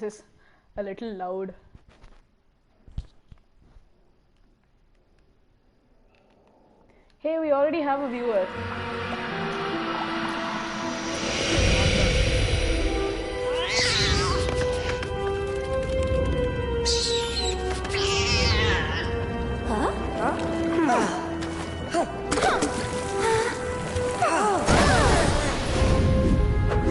is a little loud. Hey, we already have a viewer.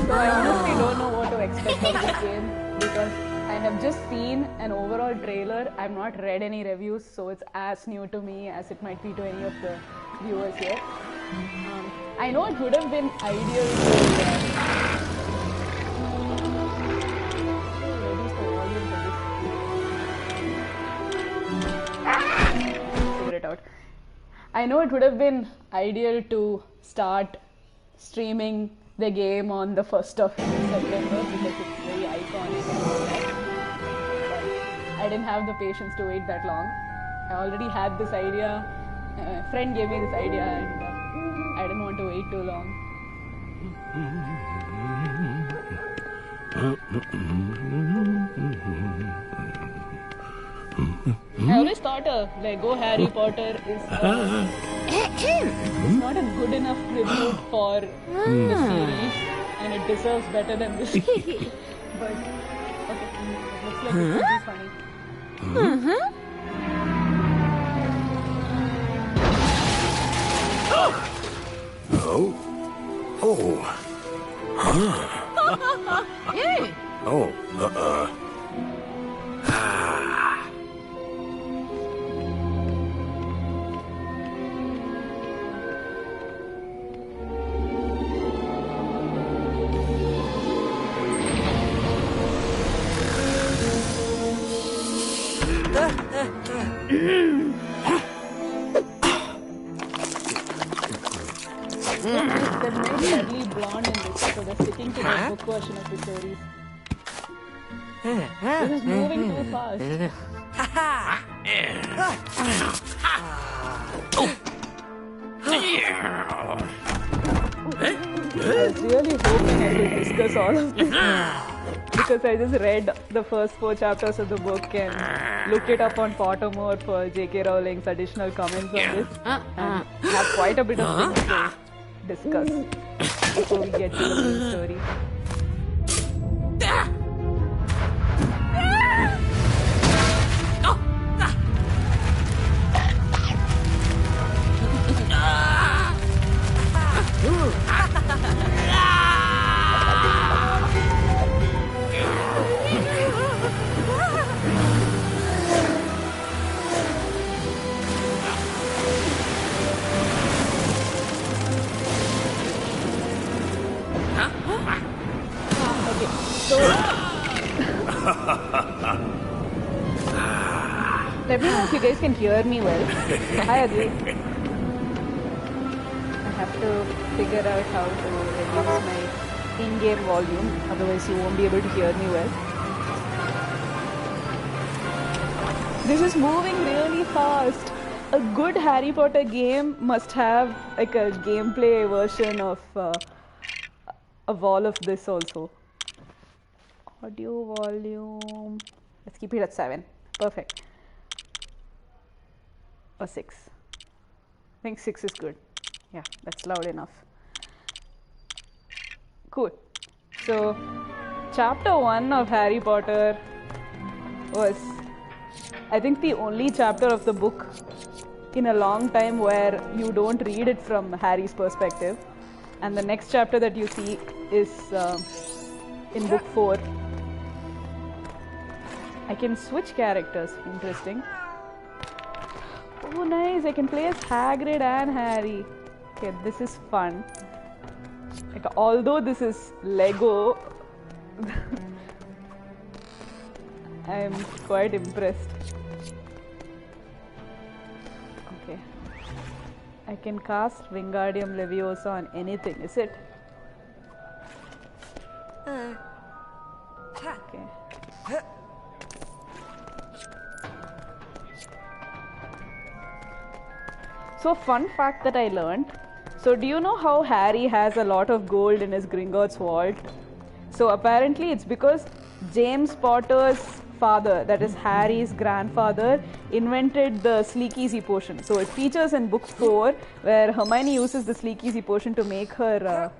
So I honestly don't know what to expect of this game because I have just seen an overall trailer. I've not read any reviews, so it's as new to me as it might be to any of the viewers here. I know it would have been ideal to reduce the volume for this. Figure it out. I know it would have been ideal to start streaming the game on the 1st of September because it's very iconic and all that. But I didn't have the patience to wait that long. I already had this idea. A friend gave me this idea and I didn't want to wait too long. I always thought a Lego Harry Potter is it's not a good enough tribute for the series and it deserves better than this. But okay, it looks like it's going to be funny. Oh. Oh. Huh. Oh. Ah. They're made slightly blonde in this, so they're sticking to the book version of the series. This is moving too fast. I was really hoping I could discuss all of this because I just read the first 4 chapters of the book and looked it up on Pottermore for J.K. Rowling's additional comments on this and have quite a bit of things to discuss before we get to the main story. Let me know if you guys can hear me well. Hi, Ajay. I have to figure out how to reduce my in-game volume, otherwise you won't be able to hear me well. This is moving really fast. A good Harry Potter game must have like a gameplay version of all of this also. Audio volume. Let's keep it at 7. Perfect. Or 6. I think 6 is good. Yeah, that's loud enough. Cool. So, chapter 1 of Harry Potter was, I think, the only chapter of the book in a long time where you don't read it from Harry's perspective. And the next chapter that you see is in book 4. I can switch characters. Interesting. Oh, nice. I can play as Hagrid and Harry. Okay, this is fun. Like, although this is Lego, I am quite impressed. Okay. I can cast Wingardium Leviosa on anything, is it? Okay. So, fun fact that I learned. So, do you know how Harry has a lot of gold in his Gringotts vault? So apparently it's because James Potter's father, that is Harry's grandfather, invented the Sleek Easy potion. So it features in book 4 where Hermione uses the Sleek Easy potion to make her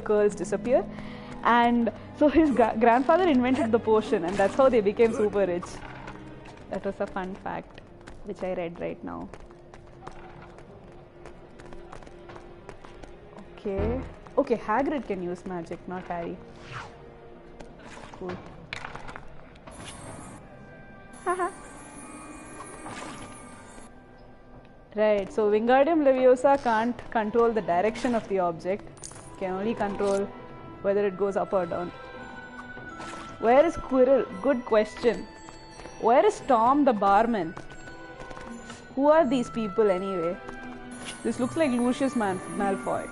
curls disappear. And so his grandfather invented the potion, and that's how they became super rich. That was a fun fact which I read right now. Okay, Hagrid can use magic, not Harry. Cool. Haha. Right, so Wingardium Leviosa can't control the direction of the object, can only control whether it goes up or down. Where is Quirrell? Good question. Where is Tom the barman? Who are these people anyway? This looks like Lucius Malfoy.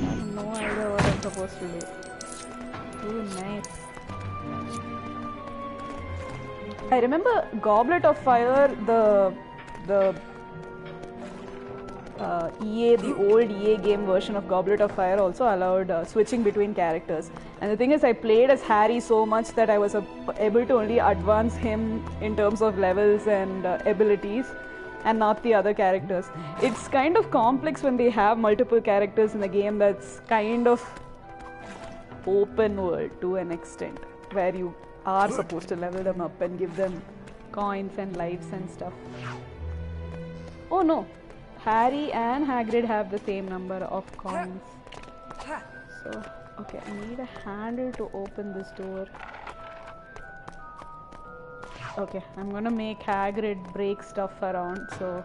I have no idea what I'm supposed to do. Ooh, nice. I remember Goblet of Fire, the old EA game version of Goblet of Fire also allowed switching between characters. And the thing is, I played as Harry so much that I was able to only advance him in terms of levels and abilities, and not the other characters. It's kind of complex when they have multiple characters in a game that's kind of open world to an extent, where you are supposed to level them up and give them coins and lives and stuff. Oh no, Harry and Hagrid have the same number of coins. So, okay, I need a handle to open this door. Okay, I'm gonna make Hagrid break stuff around, so...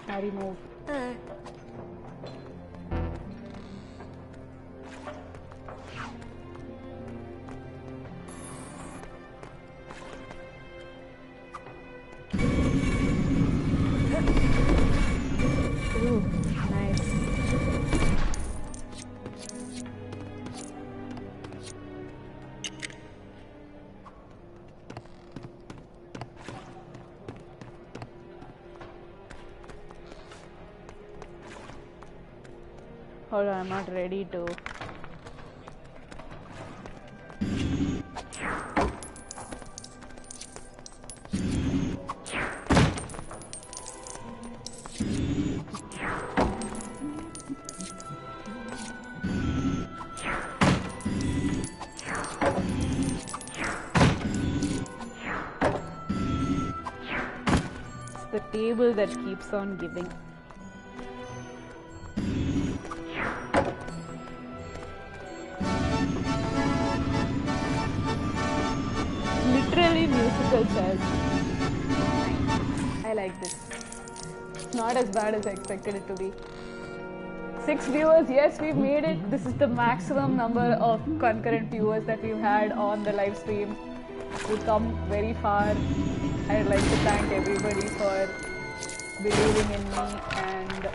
Harry, move. Ooh, nice. Hold on, I'm not ready to. It's the table that keeps on giving. Literally musical chairs. I like this. It's not as bad as I expected it to be. 6 viewers, yes, we've made it. This is the maximum number of concurrent viewers that we've had on the live stream. We've come very far. I'd like to thank everybody for believing in me and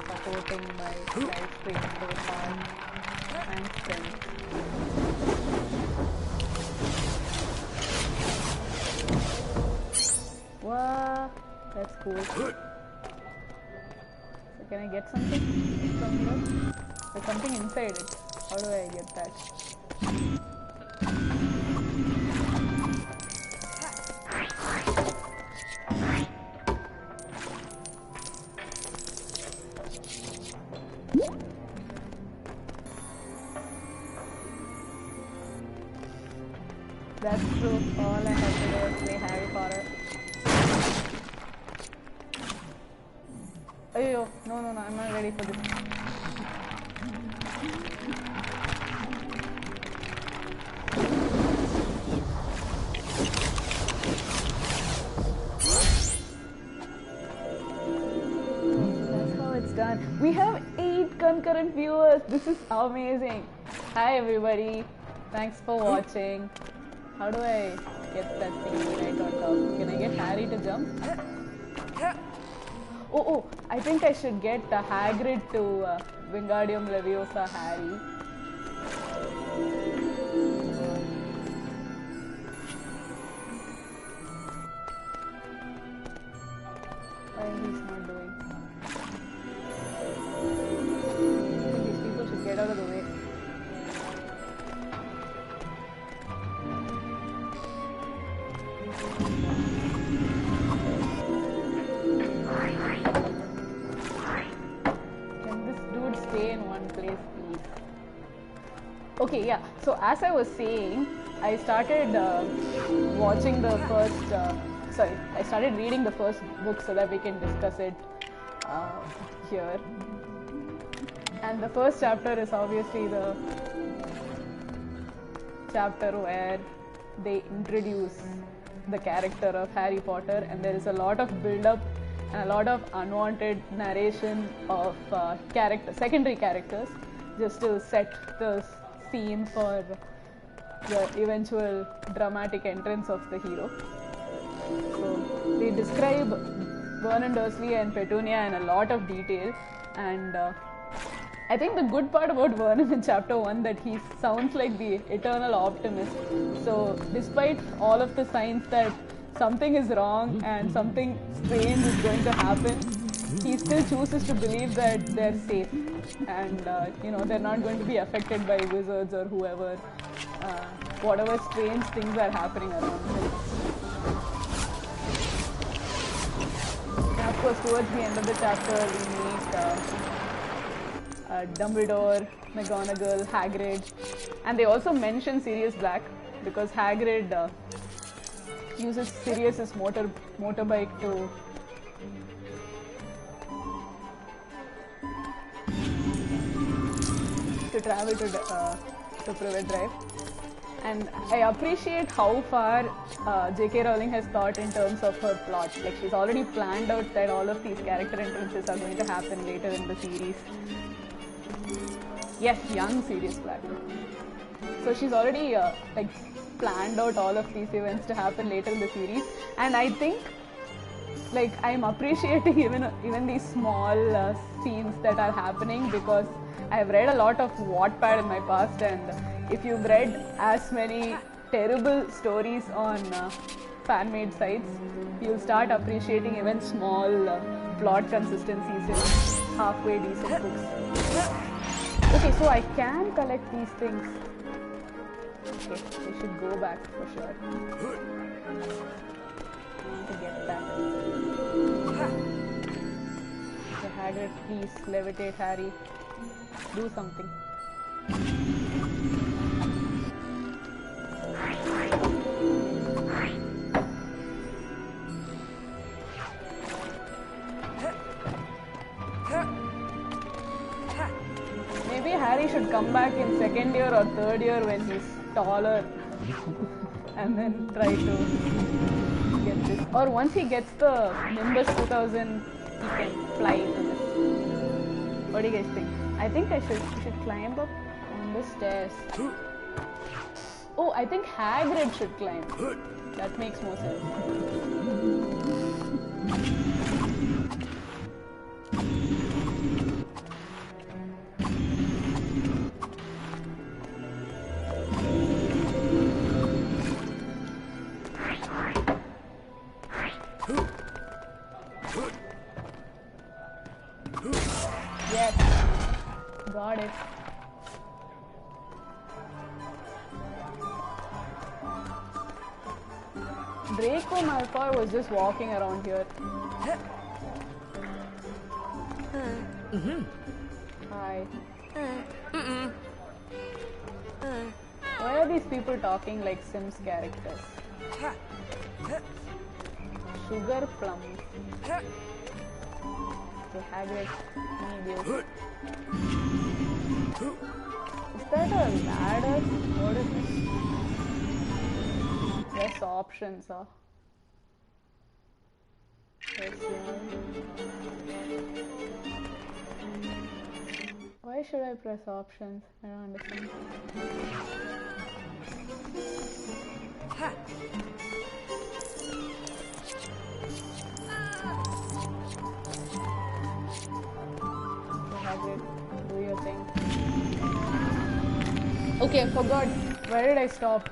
supporting my live stream so far. Thanks, friends. Wow, that's cool. So can I get something from here? There's something inside it. How do I get that? That's true. All I have to do is play Harry Potter. Ayyo, no, I'm not ready for this. That's how it's done. We have 8 concurrent viewers. This is amazing. Hi everybody. Thanks for watching. How do I get that thing right on top? Can I get Harry to jump? Oh, I think I should get Hagrid to Wingardium Leviosa Harry. Why he's not doing? I think these people should get out of the way. Can this dude stay in one place, please? Okay, yeah. So as I was saying, I started watching the first. I started reading the first book so that we can discuss it here. And the first chapter is obviously the chapter where they introduce the character of Harry Potter, and there is a lot of build-up and a lot of unwanted narration of secondary characters, just to set the scene for the eventual dramatic entrance of the hero. So they describe Vernon Dursley and Petunia in a lot of detail, and I think the good part about Vernon in chapter 1 that he sounds like the eternal optimist. So despite all of the signs that something is wrong and something strange is going to happen, he still chooses to believe that they're safe and they're not going to be affected by wizards or whoever, whatever strange things are happening around him. And of course, towards the end of the chapter, we meet Dumbledore, McGonagall, Hagrid, and they also mention Sirius Black because Hagrid uses Sirius's motorbike to travel to Privet Drive. And I appreciate how far J.K. Rowling has thought in terms of her plot. Like, she's already planned out that all of these character entrances are going to happen later in the series. Yes, young Sirius Black. So she's already planned out all of these events to happen later in the series, and I think I'm appreciating even these small scenes that are happening because I've read a lot of Wattpad in my past, and if you've read as many terrible stories on fan-made sites, you'll start appreciating even small plot consistencies in halfway decent books. Okay, so I can collect these things. Okay, we should go back for sure to get that. So Hagrid, please levitate Harry. Do something. Maybe Harry should come back in second year or third year when he's taller and then try to get this. Or once he gets the Nimbus 2000, he can fly into this. What do you guys think? I think we should climb up on the stairs. Oh, I think Hagrid should climb. That makes more sense. Yes, got it. Draco Malfoy was just walking around here. Hi. Why are these people talking like Sims characters? Sugar plums. Okay, Hagrid, need you. Is that a ladder? What is this? Press options, huh? Why should I press options? I don't understand. Okay, Hagrid, do your thing. Okay, I forgot. Where did I stop?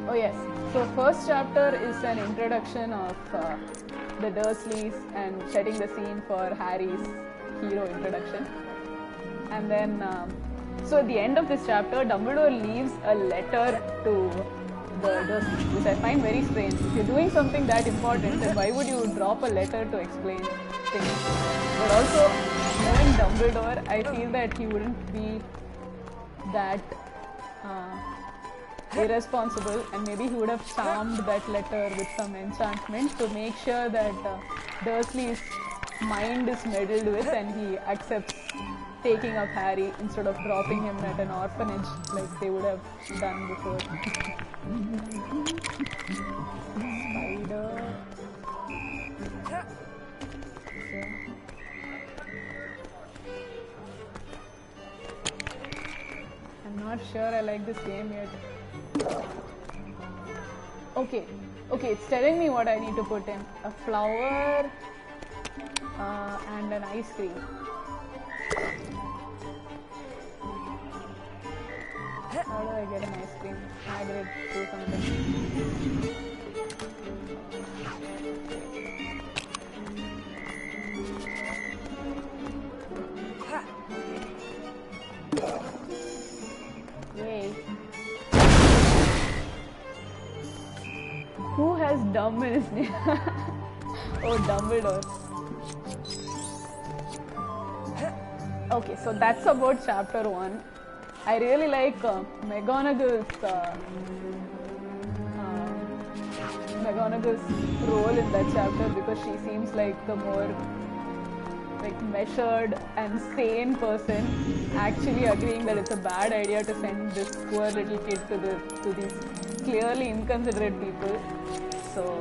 Oh yes. So first chapter is an introduction of the Dursleys and setting the scene for Harry's hero introduction. And then, so at the end of this chapter, Dumbledore leaves a letter to the Dursleys, which I find very strange. If you're doing something that important, then why would you drop a letter to explain things? But also, knowing Dumbledore, I feel that he wouldn't be that irresponsible, and maybe he would have charmed that letter with some enchantment to make sure that Dursley's mind is meddled with and he accepts taking up Harry instead of dropping him at an orphanage like they would have done before. Spider. I'm not sure I like this game yet. Okay, it's telling me what I need to put in. A flower and an ice cream. How do I get an ice cream? Hagrid, do something. Yay. Who has dumb in his name? Oh, Dumbledore. Okay, so that's about chapter 1. I really like McGonagall's role in that chapter because she seems like the more measured and sane person, actually agreeing that it's a bad idea to send this poor little kid to these clearly inconsiderate people. So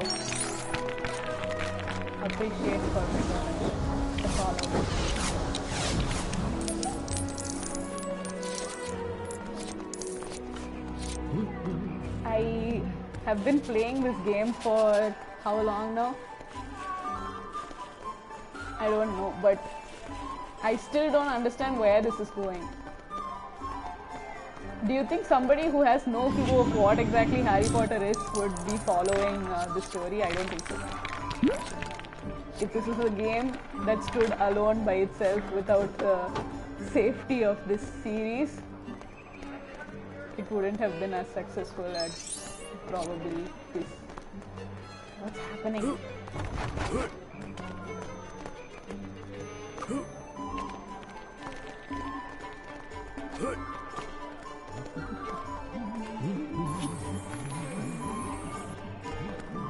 appreciate for McGonagall the follow. I have been playing this game for how long now? I don't know, but I still don't understand where this is going. Do you think somebody who has no clue of what exactly Harry Potter is would be following the story? I don't think so. If this is a game that stood alone by itself without the safety of this series, it wouldn't have been as successful as it probably is. What's happening?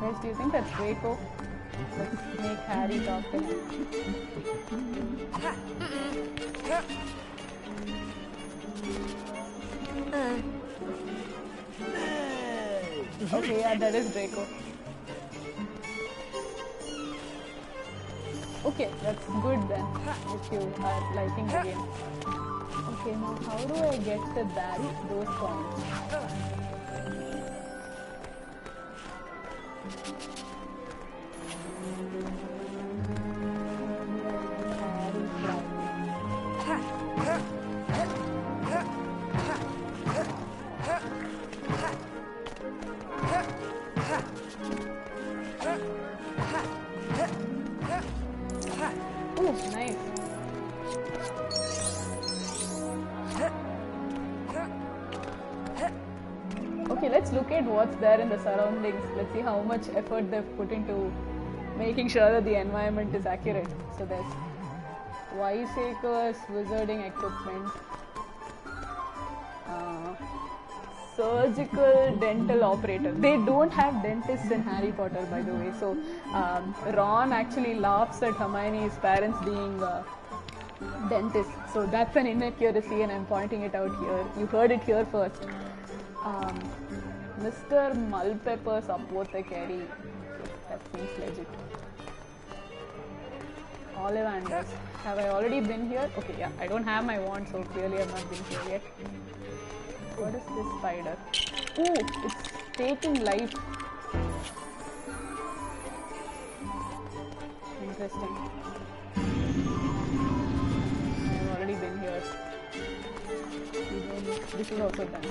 Guys, do you think that's Draco? Let's make Harry talk to him. Okay, yeah, that is Draco. Okay, that's good then, if you are liking the game. Okay, now how do I get to those points? Ooh, nice. Okay, let's look at what's there in the surroundings. Let's see how much effort they've put into making sure that the environment is accurate. So there's Wiseacres, wizarding equipment, surgical dental operator. They don't have dentists in Harry Potter, by the way. So Ron actually laughs at Hermione's parents being dentists. So that's an inaccuracy, and I'm pointing it out here. You heard it here first. Mr. Mulpepper's apothecary. That seems legit. Ollivanders. Have I already been here? Okay, yeah. I don't have my wand, so clearly I've not been here yet. What is this spider? Ooh, it's taking life. interesting. I've already been here. This is also done.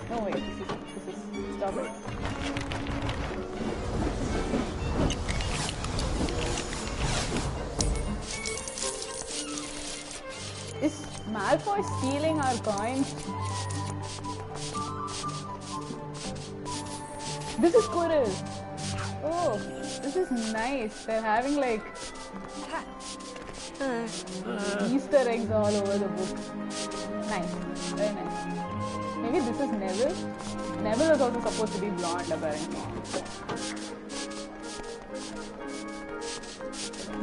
No wait, this is stop it. Is Malfoy stealing our coins? This is Quirrell. Oh, this is nice. They're having like Easter eggs all over the book. Nice, very nice. Maybe this is Neville. Neville is also supposed to be blonde apparently. Let's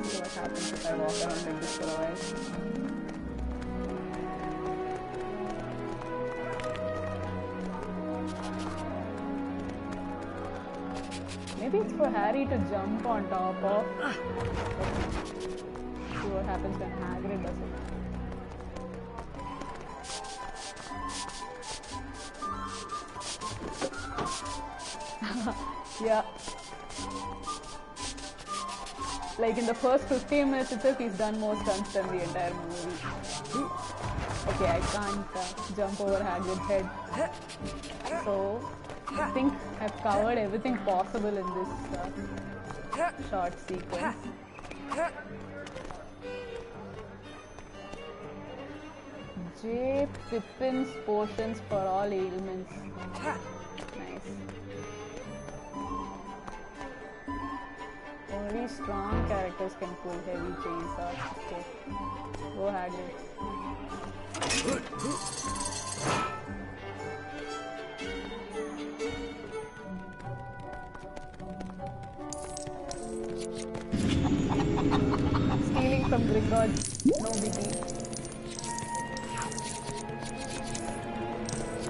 see what happens if I walk around like this for a while. Maybe it's for Harry to jump on top of. See what happens when Hagrid does it. Yeah. Like in the first 15 minutes itself, he's done more stunts than the entire movie. Okay, I can't jump over Hagrid's head. So, I think I've covered everything possible in this short sequence. J. Pippin's potions for all ailments. Nice. Only strong characters can pull heavy chainsaws. Okay. Go Hagrid. Stealing from Gringotts, no biggie.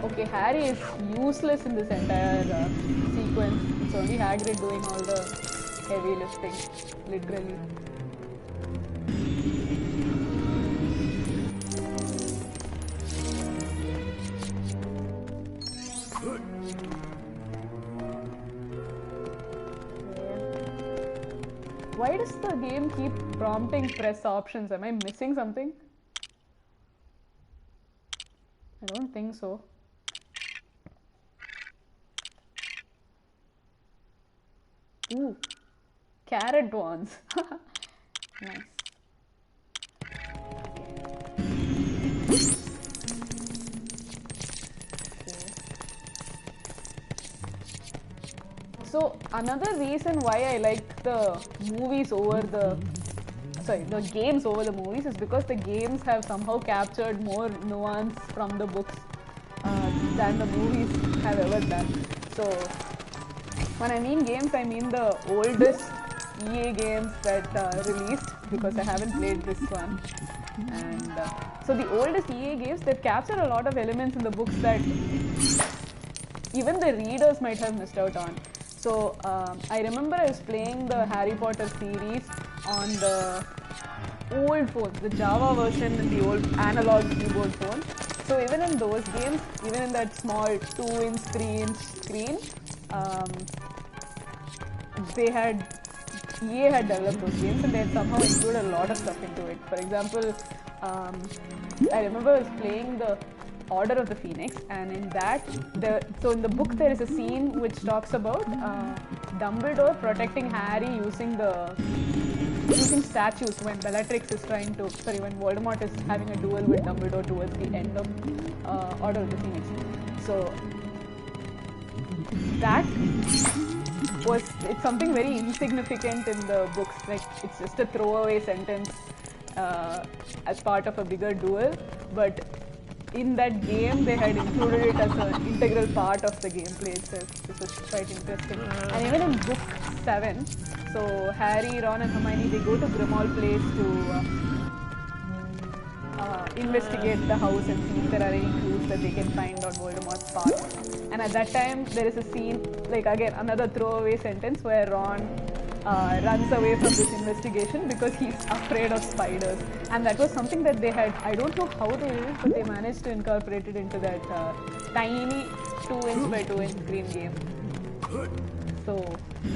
Okay, Harry is useless in this entire sequence. It's only Hagrid doing all the heavy lifting, literally. Why does the game keep prompting press options? Am I missing something? I don't think so. Ooh, carrot wands. Nice. So another reason why I like the movies over the games over the movies is because the games have somehow captured more nuance from the books than the movies have ever done. So when I mean games, I mean the oldest EA games that released, because I haven't played this one. And so the oldest EA games, they've captured a lot of elements in the books that even the readers might have missed out on. So I remember I was playing the Harry Potter series on the old phones, the Java version and the old analog keyboard phone. So even in those games, even in that small 2-inch, 3-inch screen, EA had developed those games and they had somehow included a lot of stuff into it. For example, I remember I was playing the Order of the Phoenix, and in that, so in the book there is a scene which talks about Dumbledore protecting Harry using statues when Bellatrix is when Voldemort is having a duel with Dumbledore towards the end of Order of the Phoenix. So that it's something very insignificant in the books, like it's just a throwaway sentence as part of a bigger duel, but in that game they had included it as an integral part of the gameplay itself. This was quite interesting. And even in book 7, so Harry, Ron and Hermione, they go to Grimmauld Place to investigate the house and see if there are any clues that they can find on Voldemort's past. And at that time there is a scene, like again another throwaway sentence, where Ron runs away from this investigation because he's afraid of spiders. And that was something that they had, I don't know how they did it, but they managed to incorporate it into that tiny 2-inch by 2-inch screen game. So I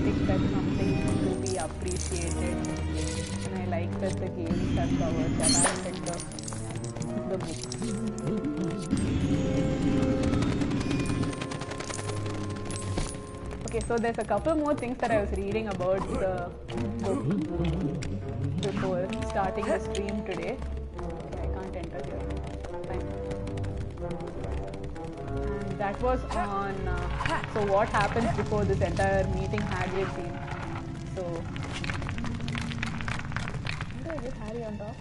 think that's something appreciate it, and I like that the games have covered that aspect of the book. Okay, so there's a couple more things that I was reading about the book before starting the stream today. Okay, I can't enter here. Fine. And that was on so what happens before this entire meeting Hagrid scene. So where did I get Harry on top?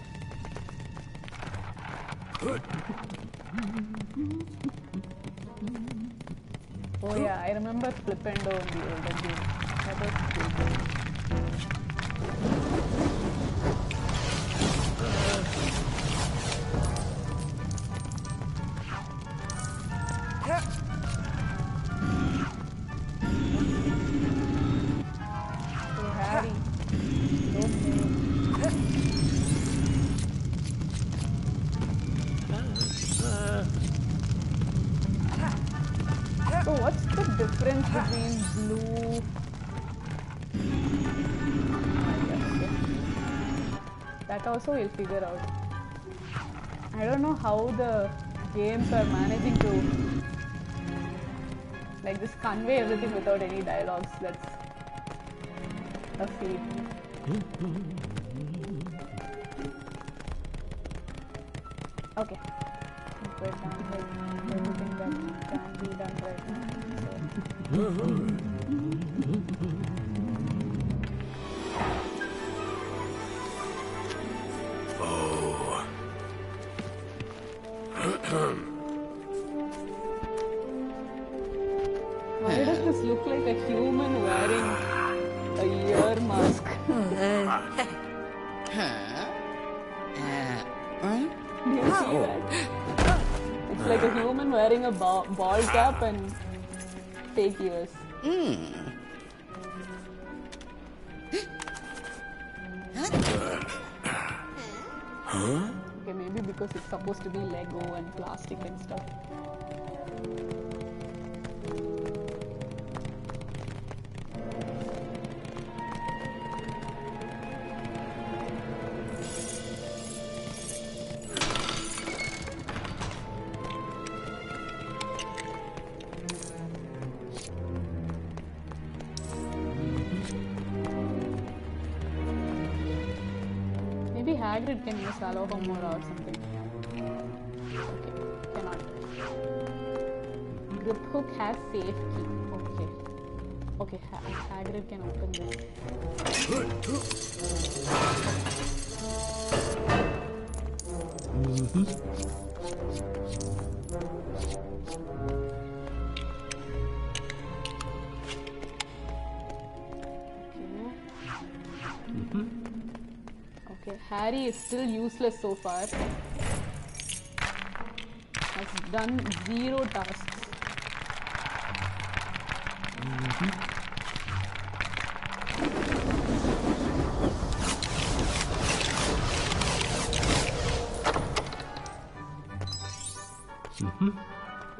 Oh yeah, I remember Flipendo in the older game. That was cool. Hey Harry, don't move. So what's the difference between blue? Okay. That also we'll figure out. I don't know how the games are managing to like just convey everything without any dialogues. That's a feat. Okay. We're done with everything that can be done right now. Why does this look like a human wearing a ear mask? Do you see that? It's like a human wearing a ball cap and fake ears. Okay, maybe because it's supposed to be Lego and plastic and stuff. Maybe Hagrid can use Alohomora or something. Okay, cannot. Grip hook has safe key. Okay. Okay, Hagrid can open this. Okay, Harry is still useless so far. Has done 0 tasks.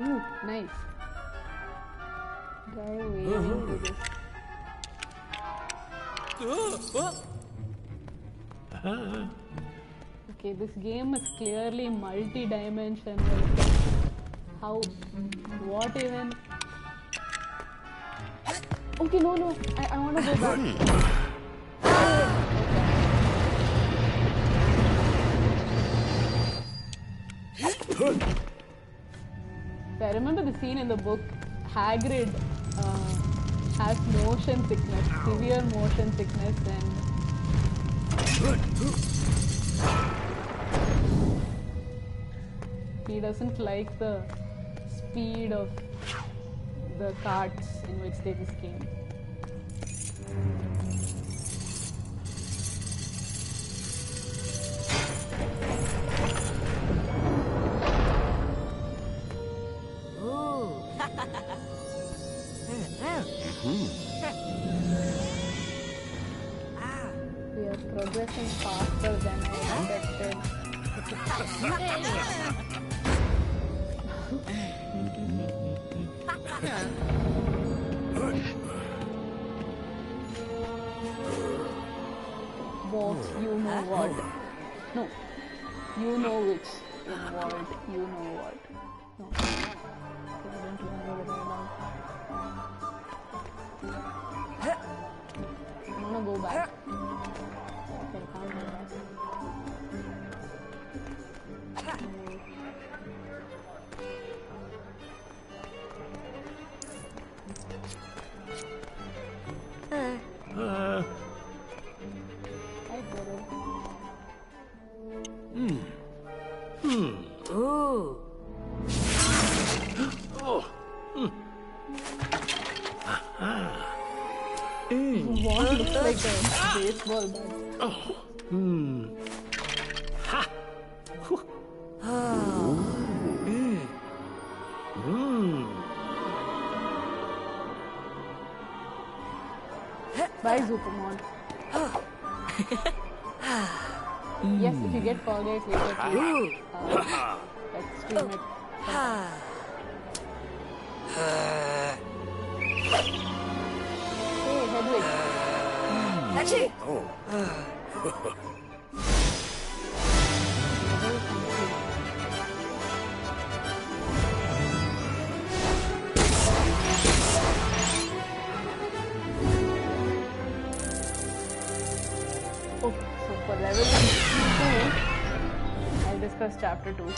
Ooh, nice. Guy waving to this. Okay, this game is clearly multi-dimensional. How? What even? Okay, no. I want to go back. So I remember the scene in the book. Hagrid has motion sickness, severe motion sickness, and he doesn't like the speed of the carts in which they just came. We are progressing faster than I expected. Vault, you know what? No. You know which. In vault, you know what? No. Okay, I don't remember the dialogue. I'm gonna go back. Okay, I can't go back. I get it. Oh. What looks like a baseball bat? Bye, Supermon. Yes, if you get Fall Guys later, please, let's stream it. Hey, Hedwig. Oh. Oh, so for level 2, I'll discuss chapter 2.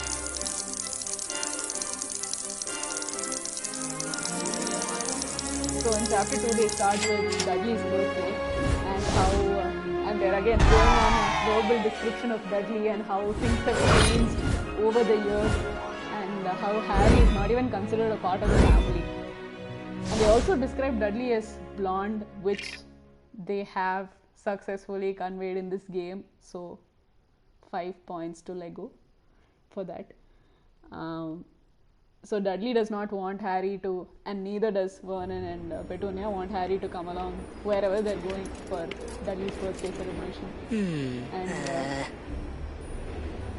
So in chapter 2 they start with Dudley's birthday and how, and they're again going on a verbal description of Dudley and how things have changed over the years and how Harry is not even considered a part of the family. And they also describe Dudley as blonde, which they have successfully conveyed in this game, so 5 points to Lego for that. So Dudley does not want Harry to, and neither does Vernon and Petunia want Harry to come along wherever they're going for Dudley's birthday celebration. And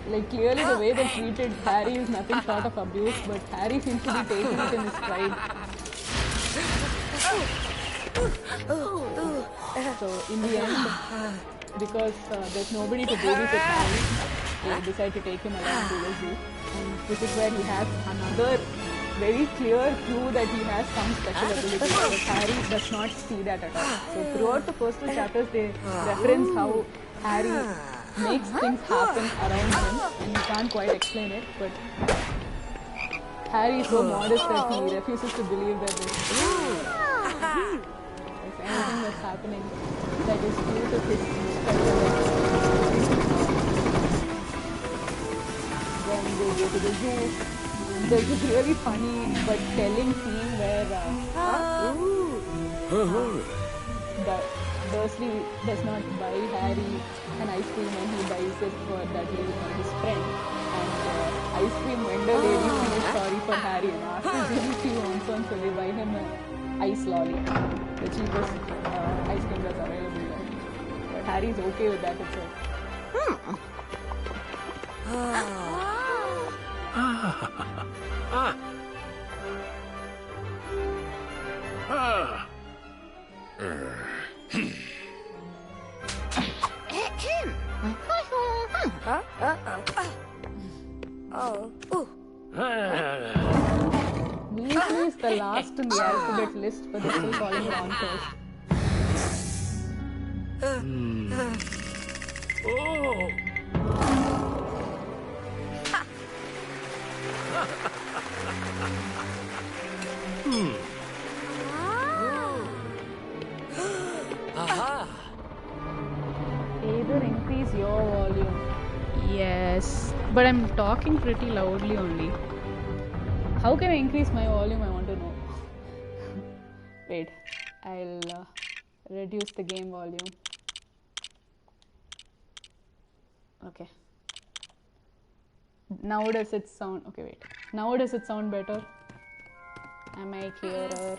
like clearly the way they treated Harry is nothing short of abuse, but Harry seems to be taking it in his stride. So in the end, because there's nobody to babysit Harry, they decide to take him along to the zoo, and which is where he has another very clear clue that he has some special ability, but Harry does not see that at all. So throughout the first 2 chapters, they reference how Harry makes things happen around him, and you can't quite explain it, but Harry is so modest that he refuses to believe that there's anything that's happening that is due to his special ability. Then they go to the zoo. There's this really funny but telling scene where Dursley does not buy Harry an ice cream and he buys it for Dudley for his friend. And ice cream vendor lady feels sorry for Harry and asks him if he wants one, so they buy him an ice lolly, the cheapest ice cream that's available there. But Harry's okay with that itself. Weasley is the last in the alphabet list, but they're still calling it on first. Either increase your volume. Yes, but I'm talking pretty loudly only. How can I increase my volume? I want to know. Wait, I'll reduce the game volume. Okay. Now does it sound... Okay, wait. Now does it sound better? Am I clearer?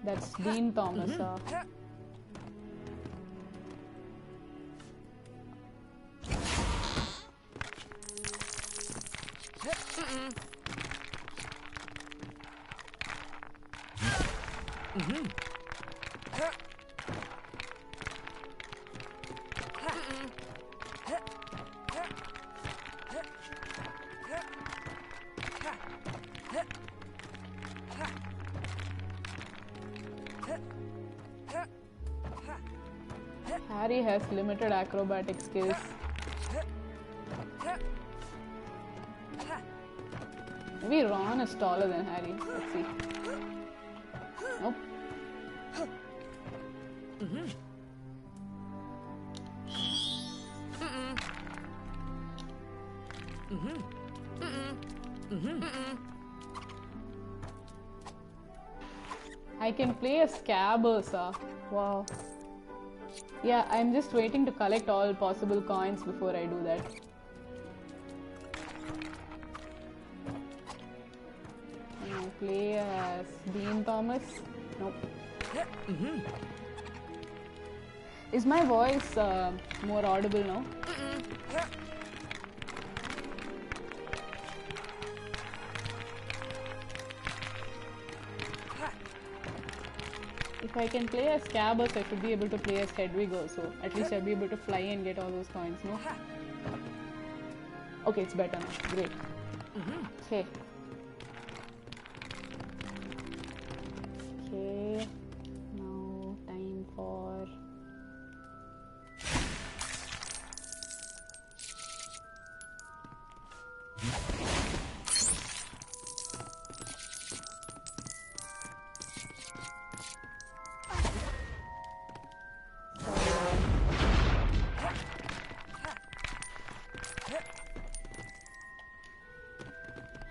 That's Dean Thomas. Harry has limited acrobatic skills. Maybe Ron is taller than Harry. Let's see. Nope. I can play a Scabbersa. Wow. Yeah, I'm just waiting to collect all possible coins before I do that. Can I play as Dean Thomas? Nope. Is my voice more audible now? If I can play as Scabbers, I should be able to play as Hedwig also. At least I'll be able to fly and get all those coins, no? Okay, it's better now. Great. Okay. Okay. Now, time for...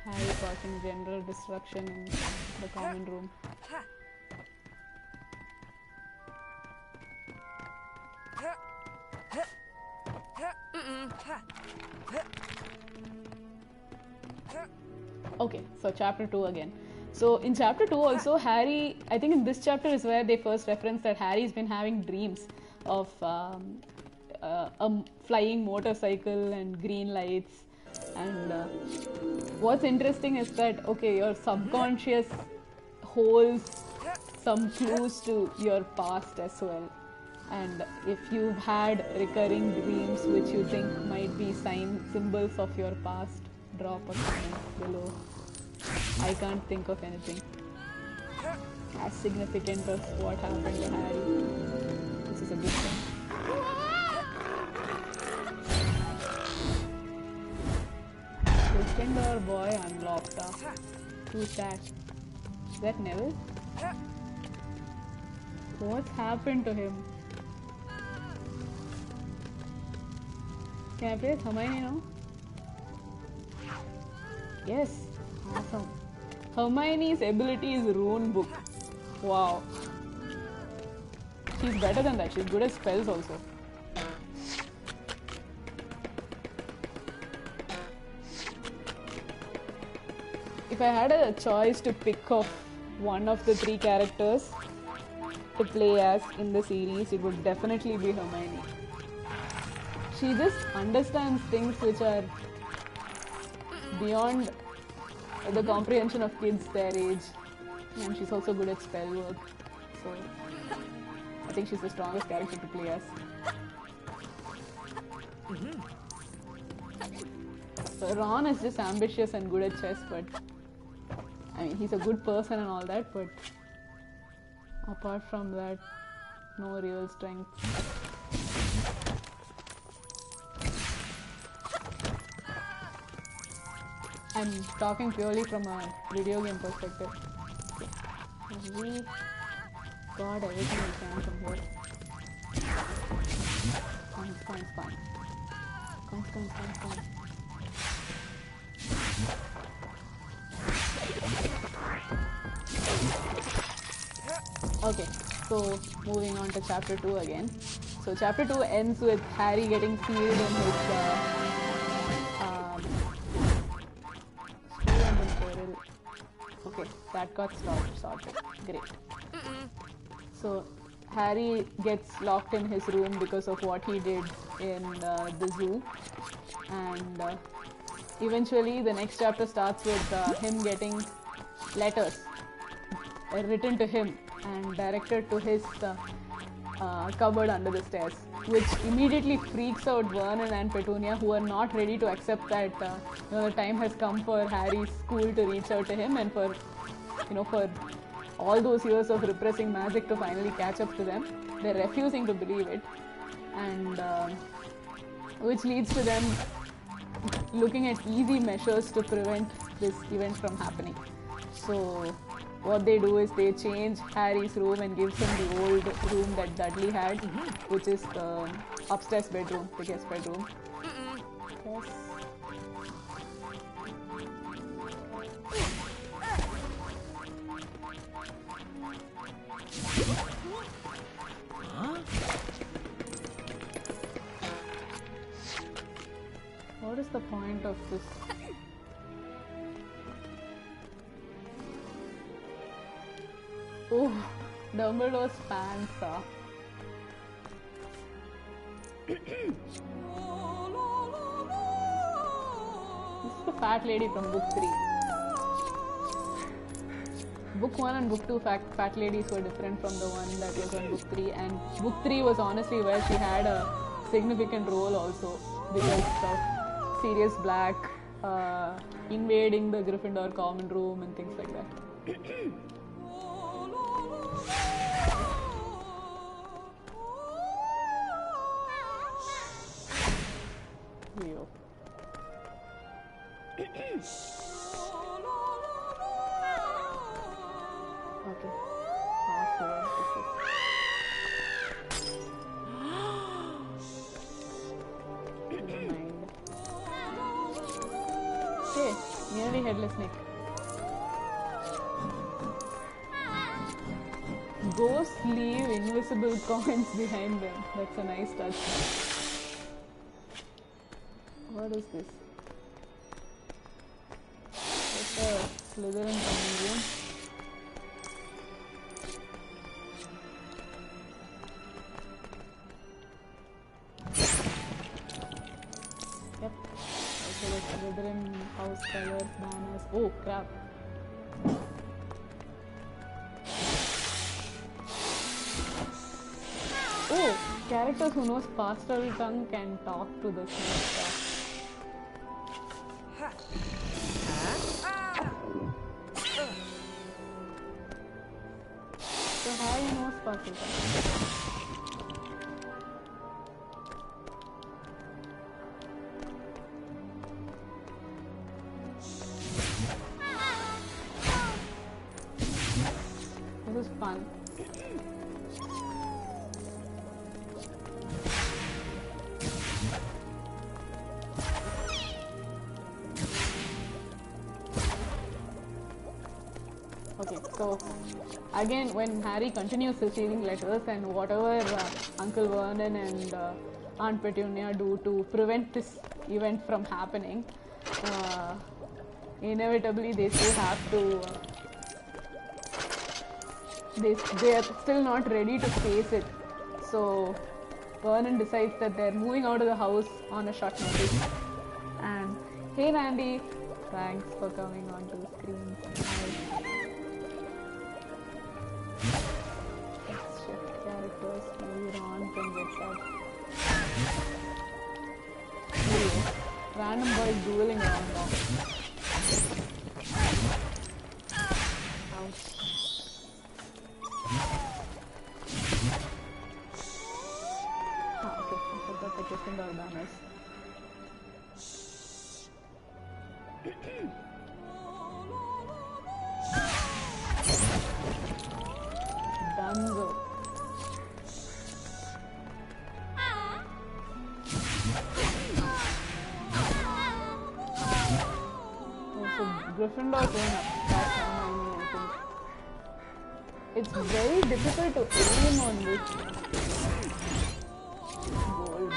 Harry causing general destruction in the common room. Okay, so chapter 2 again. So in chapter 2 also, Harry, I think in this chapter is where they first reference that Harry's been having dreams of a flying motorcycle and green lights. And what's interesting is that, okay, your subconscious holds some clues to your past as well. And if you've had recurring dreams which you think might be symbols of your past, drop a comment below. I can't think of anything as significant as what happened to Harry. This is a good thing. Gryffindor boy unlocked. Who's that? Is that Neville? What's happened to him? Can I play Hermione now? Yes. Awesome. Hermione's ability is Rune Book. Wow. She's better than that. She's good at spells also. If I had a choice to pick of one of the 3 characters to play as in the series, it would definitely be Hermione. She just understands things which are beyond the comprehension of kids their age, and she's also good at spell work, so I think she's the strongest character to play as. So Ron is just ambitious and good at chess, but I mean, he's a good person and all that, but apart from that, no real strength. I'm talking purely from a video game perspective. We got everything we can from here. Coins. Okay, so moving on to chapter 2 again. So chapter 2 ends with Harry getting sealed in his okay, that got sorted. Great. So Harry gets locked in his room because of what he did in the zoo, and eventually the next chapter starts with him getting letters written to him and directed to his cupboard under the stairs, which immediately freaks out Vernon and Petunia, who are not ready to accept that the time has come for Harry's school to reach out to him, and for all those years of repressing magic to finally catch up to them. They're refusing to believe it, and which leads to them looking at easy measures to prevent this event from happening. So what they do is they change Harry's room and gives him the old room that Dudley had, which is the upstairs bedroom, the guest bedroom. Yes. What is the point of this? Oh, Dumbledore's pants. This is the fat lady from book 3. Book 1 and book 2 fat ladies were different from the one that was on book 3, and book 3 was honestly where she had a significant role also, because of Sirius Black invading the Gryffindor common room and things like that. Leo. Okay. Password. Never mind. Hey, nearly headless Nick. Ghosts leave invisible coins behind them. That's a nice touch. What is this? It's a Slytherin common room. Yep. Also the Slytherin house colors, banners. Oh crap. Oh, characters who knows pastel tongue can talk to the snake. So Harry knows pastel tongue. This is fun. Okay, so again, when Harry continues receiving letters, and whatever Uncle Vernon and Aunt Petunia do to prevent this event from happening, inevitably they still have to. They are still not ready to face it. So Vernon decides that they're moving out of the house on a short notice. And hey Randy, thanks for coming onto the screen. Let's shift characters. Maybe Ron can get that. Anyway, random boys dueling around now. Ouch. Okay, I forgot the Gryffindor banners. Dunzo. So Gryffindor going up. That's Hermione, I think. It's very difficult to aim on this. Gold.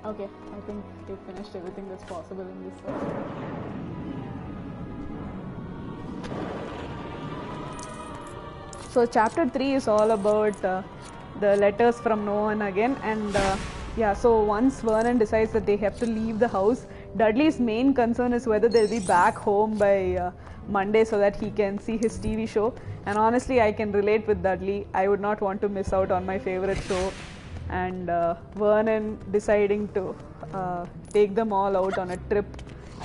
Okay, I think we finished everything that's possible in this section. So chapter 3 is all about the letters from no one again, and Yeah, so once Vernon decides that they have to leave the house, Dudley's main concern is whether they'll be back home by Monday so that he can see his TV show. And honestly, I can relate with Dudley. I would not want to miss out on my favorite show. And Vernon deciding to take them all out on a trip,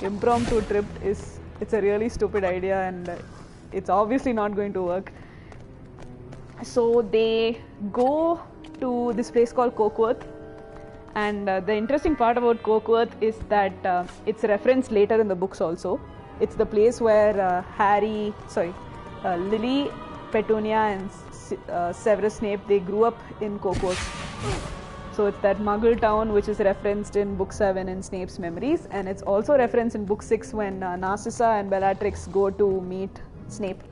impromptu trip, it's a really stupid idea, and it's obviously not going to work. So they go to this place called Cokeworth. And the interesting part about Cokeworth is that it's referenced later in the books also. It's the place where Lily, Petunia and Severus Snape, they grew up in Cokeworth. So it's that Muggle town which is referenced in book 7 in Snape's memories, and it's also referenced in book 6 when Narcissa and Bellatrix go to meet Snape.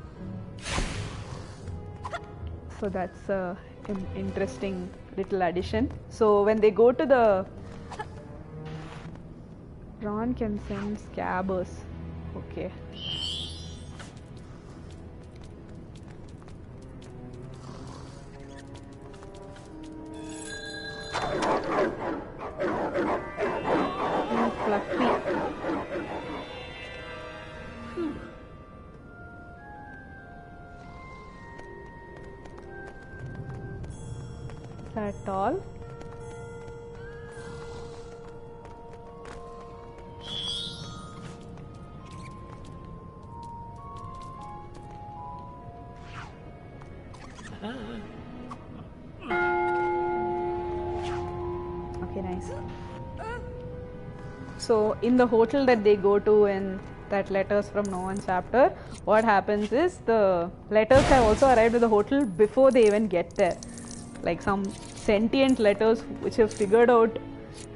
So that's an interesting little addition. So when they go to the... Ron can send Scabbers. Okay. Fluffy. Is that all? Okay, nice. So in the hotel that they go to in that Letters from No One chapter, what happens is the letters have also arrived at the hotel before they even get there. Like some sentient letters which have figured out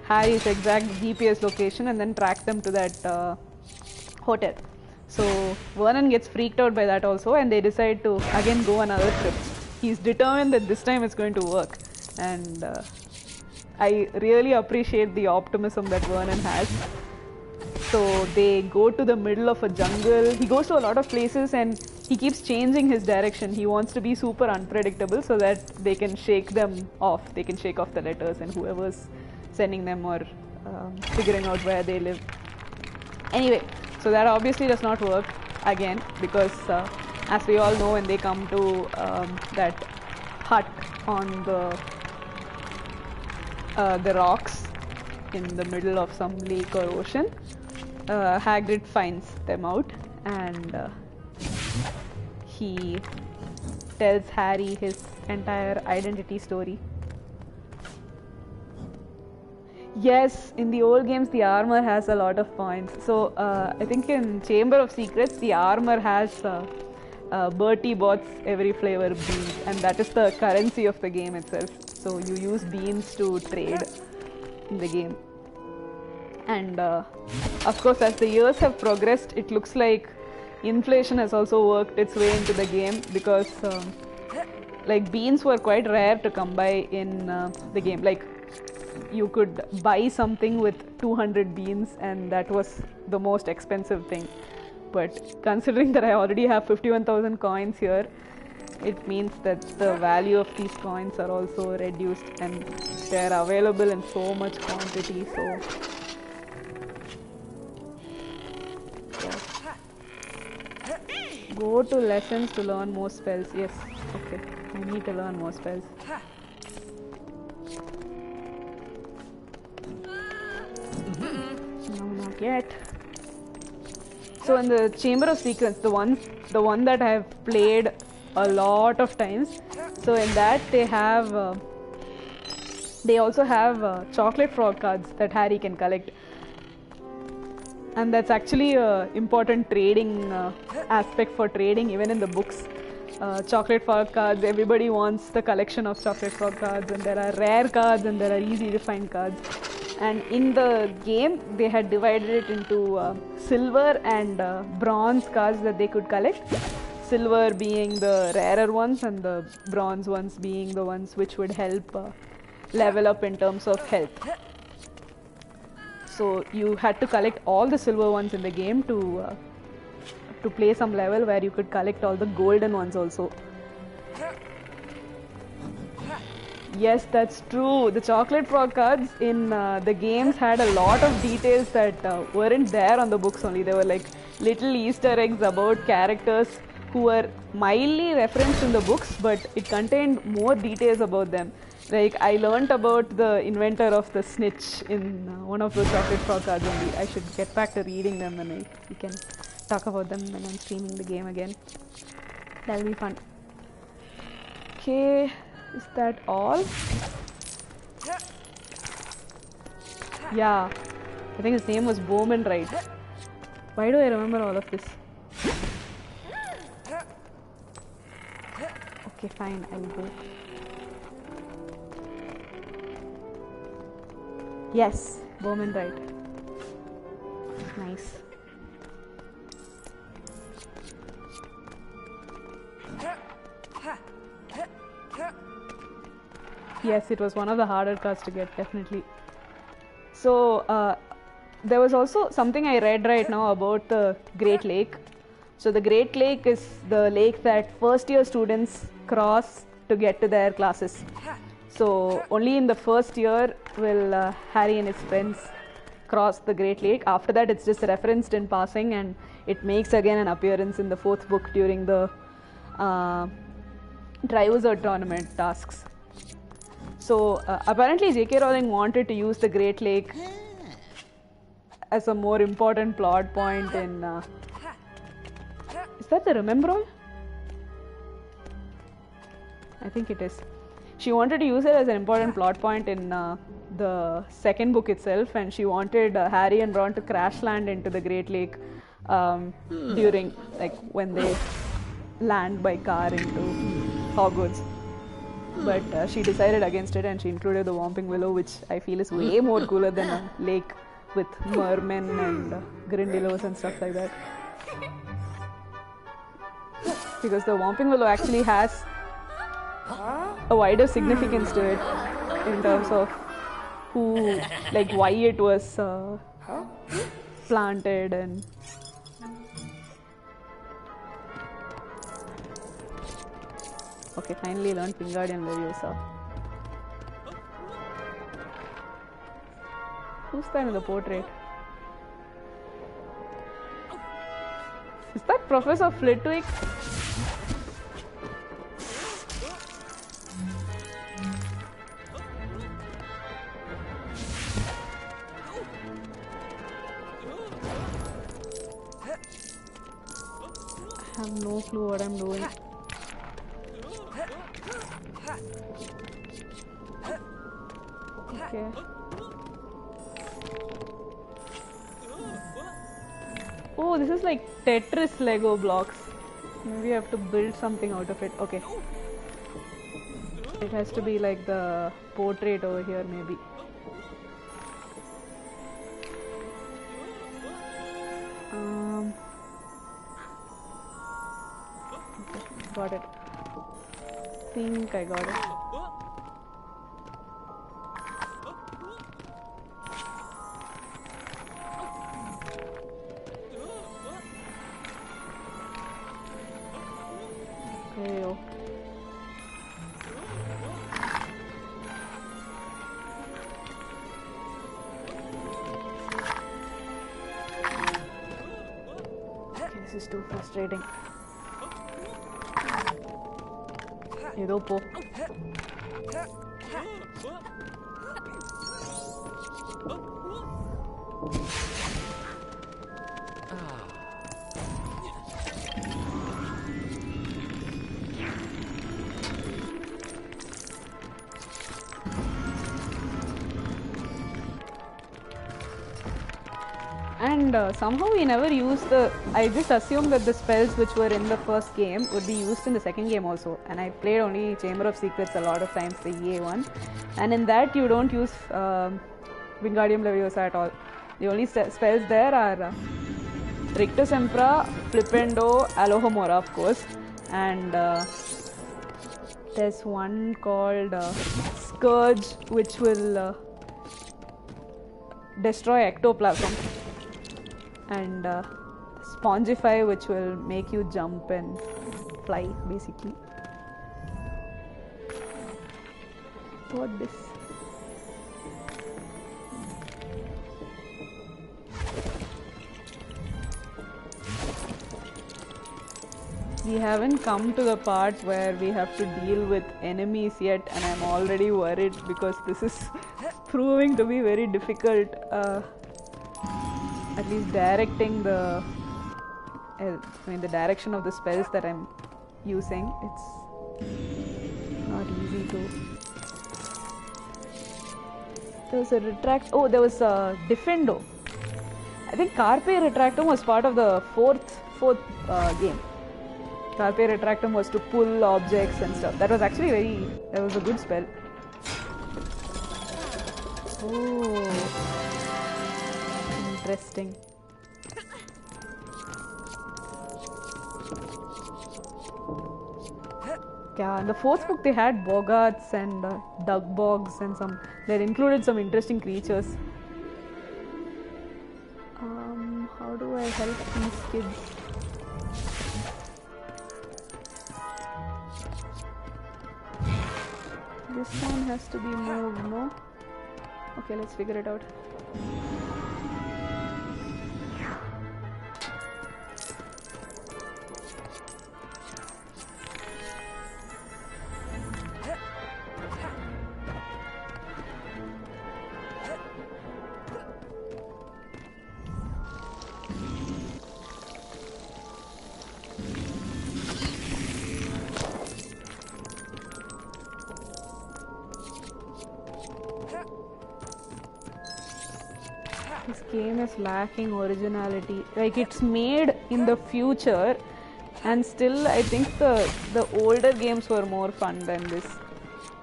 Harry's exact GPS location and then track them to that hotel. So Vernon gets freaked out by that also, and they decide to again go another trip. He's determined that this time it's going to work, and I really appreciate the optimism that Vernon has. So they go to the middle of a jungle. He goes to a lot of places and he keeps changing his direction. He wants to be super unpredictable so that they can shake them off. They can shake off the letters and whoever's sending them or figuring out where they live. Anyway, so that obviously does not work again because as we all know, when they come to that hut on the rocks in the middle of some lake or ocean, Hagrid finds them out and he tells Harry his entire identity story. Yes, in the old games the armor has a lot of points. So I think in Chamber of Secrets the armor has Bertie Bott's every flavor beans, and that is the currency of the game itself. So you use beans to trade in the game. And of course, as the years have progressed, it looks like inflation has also worked its way into the game because like beans were quite rare to come by in the game. Like you could buy something with 200 beans and that was the most expensive thing. But considering that I already have 51,000 coins here, it means that the value of these coins are also reduced and they're available in so much quantity. So go to lessons to learn more spells. Yes, okay. I need to learn more spells. No, not yet. So in the Chamber of Secrets, the one that I have played a lot of times. So in that they also have chocolate frog cards that Harry can collect. And that's actually an important trading aspect for trading, even in the books. Chocolate frog cards, everybody wants the collection of chocolate frog cards, and there are rare cards and there are easy to find cards. And in the game, they had divided it into silver and bronze cards that they could collect. Silver being the rarer ones and the bronze ones being the ones which would help level up in terms of health. So you had to collect all the silver ones in the game to play some level where you could collect all the golden ones also. Yes, that's true. The chocolate frog cards in the games had a lot of details that weren't there on the books only. They were like little Easter eggs about characters who were mildly referenced in the books, but it contained more details about them. Like I learnt about the inventor of the snitch in one of those chocolate frog cards only. I should get back to reading them and we can talk about them when I'm streaming the game again. That'll be fun. Okay. Is that all? Yeah, I think his name was Bowman, right? Why do I remember all of this? Okay, fine, I will go. Yes, Bowman, right. Nice. Yes, it was one of the harder cards to get, definitely. So, there was also something I read right now about the Great Lake. So, the Great Lake is the lake that first year students cross to get to their classes. So, only in the first year will Harry and his friends cross the Great Lake. After that, it's just referenced in passing and it makes again an appearance in the 4th book during the Triwizard Tournament tasks. So apparently J.K. Rowling wanted to use the Great Lake as a more important plot point in... is that the Remember All? I think it is. She wanted to use it as an important plot point in the 2nd book itself, and she wanted Harry and Ron to crash land into the Great Lake during, like, when they land by car into Hogwarts. But she decided against it and she included the Whomping Willow, which I feel is way more cooler than a lake with mermen and Grindylows and stuff like that. Because the Whomping Willow actually has a wider significance to it in terms of who, like why it was planted and... Okay, finally learned Wingardium Leviosa. Who's that in the portrait? Is that Professor Flitwick? I have no clue what I'm doing. Okay. Oh, this is like Tetris Lego blocks. Maybe I have to build something out of it. Okay. It has to be like the portrait over here, maybe. Okay, got it. Think I got it. Okay. This is too frustrating. Edo po. And somehow we never used the... I just assumed that the spells which were in the first game would be used in the second game also. And I played only Chamber of Secrets a lot of times, the EA one. And in that you don't use Wingardium Leviosa at all. The only spells there are Rictus Sempra, Flipendo, Alohomora of course. And there's one called Scourge which will destroy ectoplasm. And Spongify which will make you jump and fly basically. What this? We haven't come to the part where we have to deal with enemies yet, and I'm already worried because this is proving to be very difficult. At least directing the, the direction of the spells that I'm using. It's not easy to. There was a retract. Oh, there was a defendo. I think Carpe Retractum was part of the fourth game. Carpe Retractum was to pull objects and stuff. That was actually that was a good spell. Oh, interesting. Yeah, in the fourth book they had bogarts and dug bogs and they included some interesting creatures. How do I help these kids? This one has to be moved, no? Okay, let's figure it out. This game is lacking originality. Like, it's made in the future, and still I think the older games were more fun than this.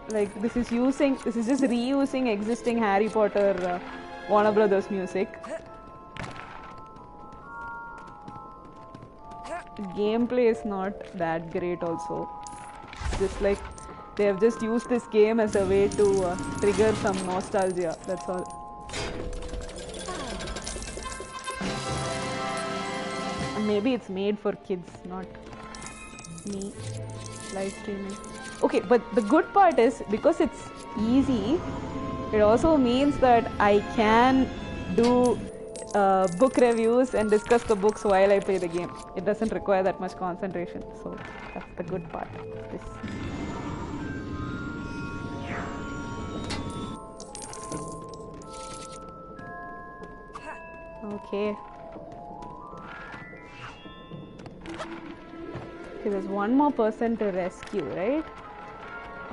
Like, this is just reusing existing Harry Potter Warner Brothers music. Gameplay is not that great also. Just like they have just used this game as a way to trigger some nostalgia, that's all. Maybe it's made for kids, not me live streaming. Okay, but the good part is, because it's easy, it also means that I can do book reviews and discuss the books while I play the game. It doesn't require that much concentration, so that's the good part of this. Okay. Okay, there's one more person to rescue, right?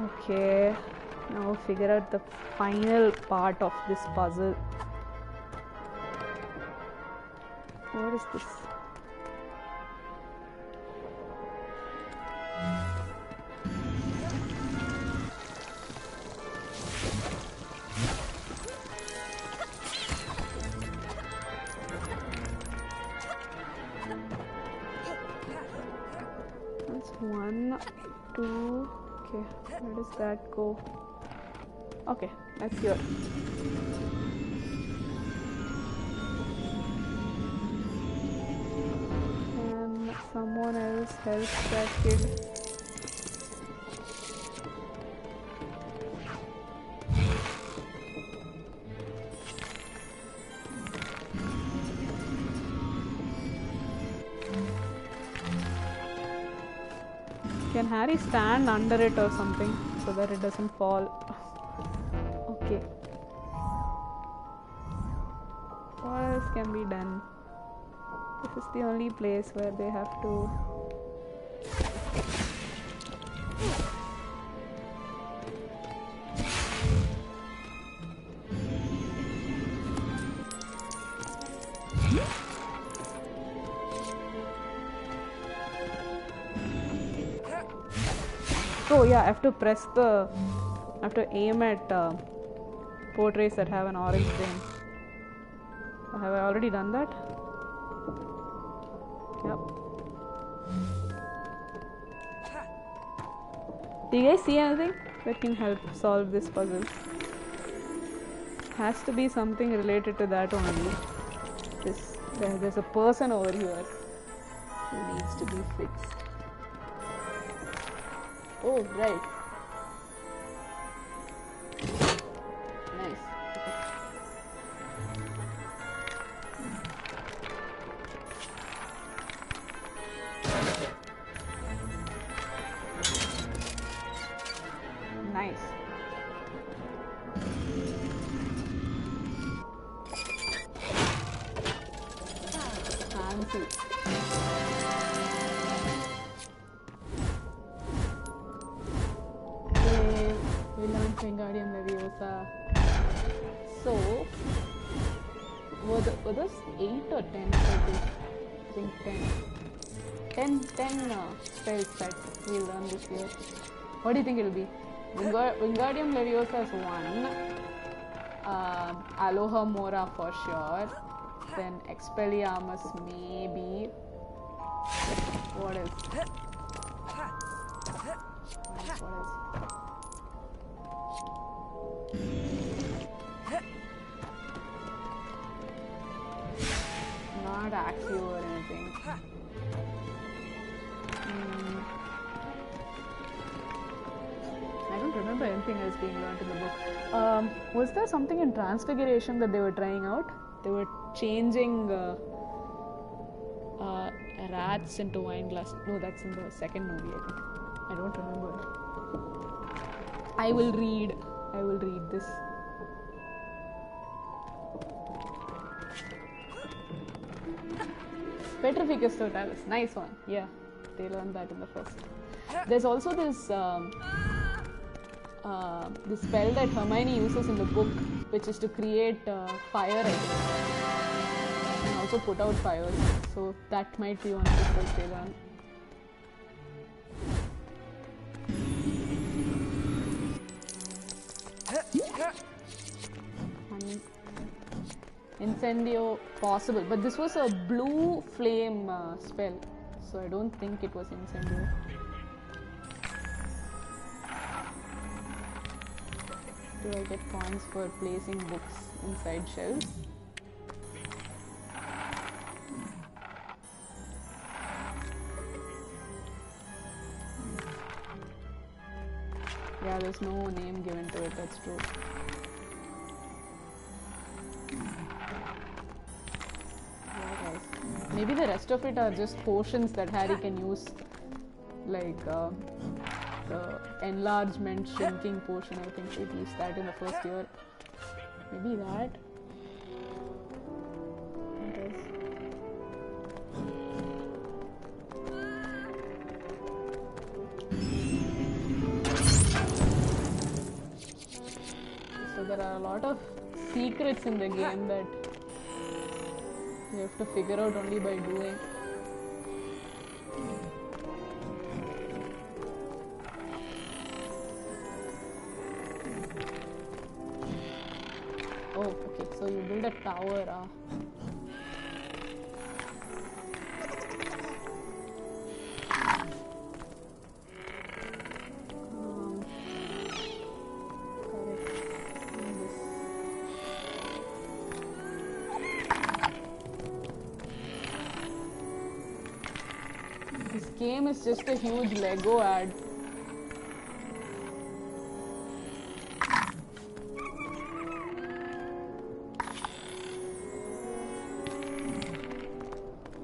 Okay, now figure out the final part of this puzzle. What is this? That's 1, 2. Okay, where does that go? Okay, that's here. Can someone else help that kid? Can Harry stand under it or something so that it doesn't fall? Okay. What else can be done? This is the only place where they have to. Oh yeah, I have to aim at portraits that have an orange frame. Have I already done that? Yep. Do you guys see anything that can help solve this puzzle? Has to be something related to that only. There's a person over here who needs to be fixed. Oh, right. see. Okay, we learned Wingardium Leviosa. So, were those 8 or 10? I think 10. 10 spells that we learned this year. What do you think it'll be? Wingardium Leviosa is 1. Aloha Mora for sure. Then Expelliarmus maybe. What else? What else? Not Axio or anything. I don't remember anything else being learned in the book. Was there something in Transfiguration that they were trying out? They were changing rats into wine glass. No, that's in the second movie, I think. I don't remember. I will read this. Petrificus Totalis, nice one. Yeah, they learned that in the first. There's also this spell that Hermione uses in the book, which is to create fire, I think, and also put out fires. So that might be one of the spells they learn. Incendio possible, but this was a blue flame spell, so I don't think it was Incendio. Do I get points for placing books inside shelves? Yeah, there's no name given to it, that's true. Maybe the rest of it are just potions that Harry can use, like the enlargement shrinking potion. I think they used that in the first year. Maybe that. So there are a lot of secrets in the game that you have to figure out only by doing. Oh, okay, so you build a tower. This game is just a huge Lego ad.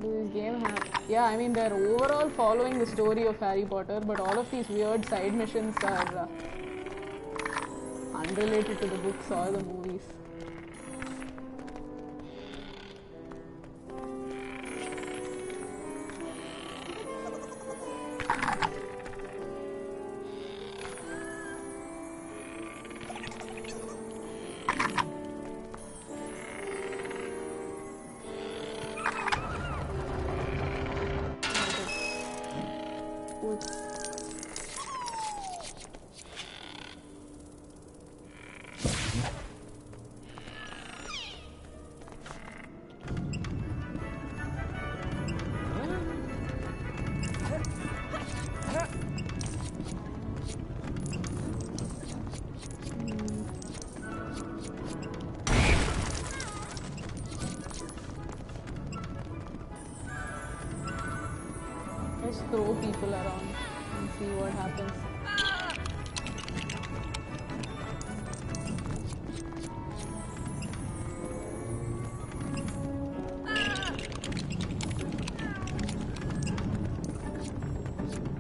This game yeah, I mean they're overall following the story of Harry Potter, but all of these weird side missions are unrelated to the books or the movies. Just throw people around and see what happens.